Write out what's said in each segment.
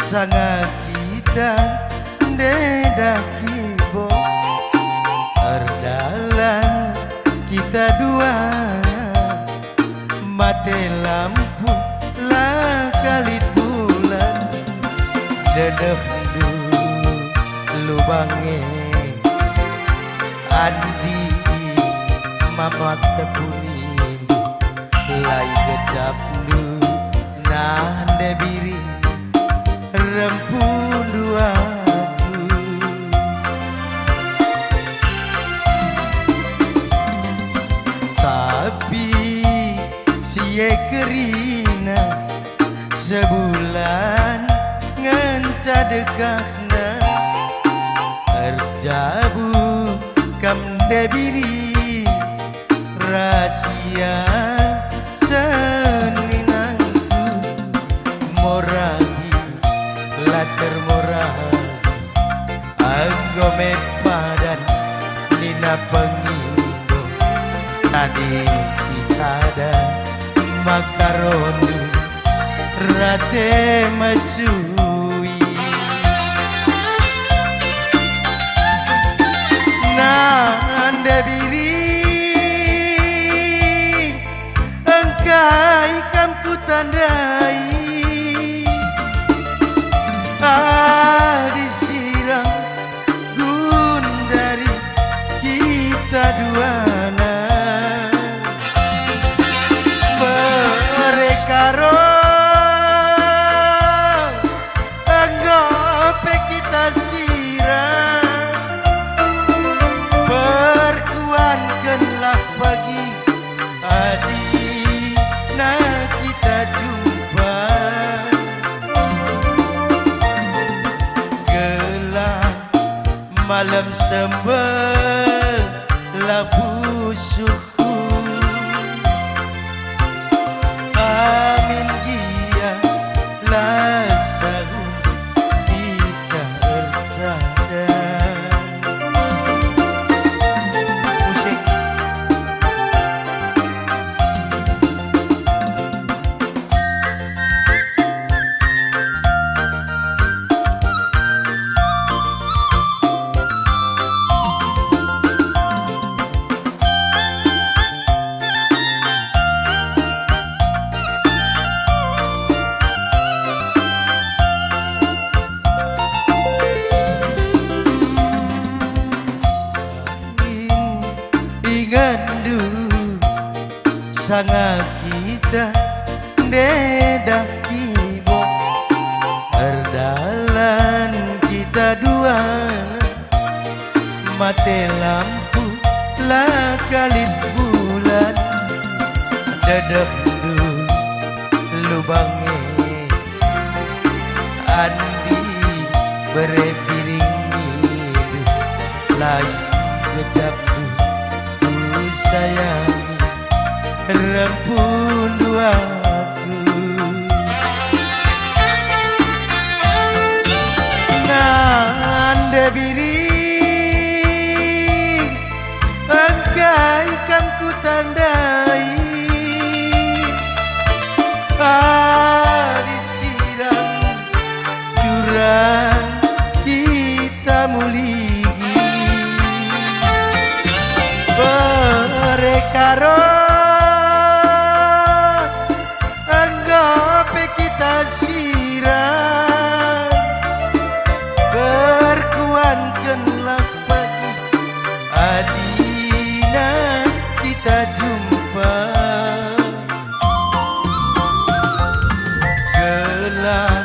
sangat kita dedah kibo erdalan kita dua mate lampu lah kalit bulan dedeh lubange andi mamak tepunin lai kecap nu nande biri rempun duaku tapi siye kerina sebulan ngencadekahna erjabu kam debiri rahasia seninangku morahi latar morahi anggome padan nina pengindo tadi sisada makaroni rate masui nanda biri engkai kam ku tandai disirang gundari kita duana mereka anggope kita sirang berkuankanlah pagi adina kita jumpa malam sembelah busukku amin gia lasahu kita bersada musik ingandu sangat kita dedah kibo erdalan kita dua mate lampu lah kalit bulan dedeh lubange andi berepiring hidup lai kejap sayangi rempun duaku nanda biri engkai kan ku tandai disirang jurang kita muligi mereka anggope kita sirang berkuankanlah pagi adina kita jumpa gelap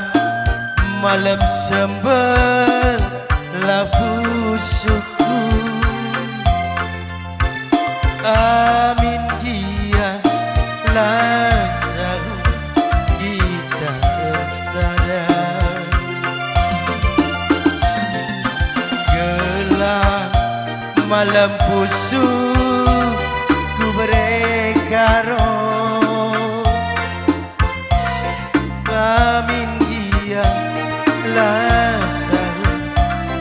malam sembelah busukku amin gia lasahu kita bersada gelap malam busuk ku berekaro amin gia lasahu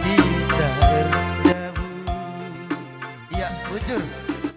kita berjabu ya bujur.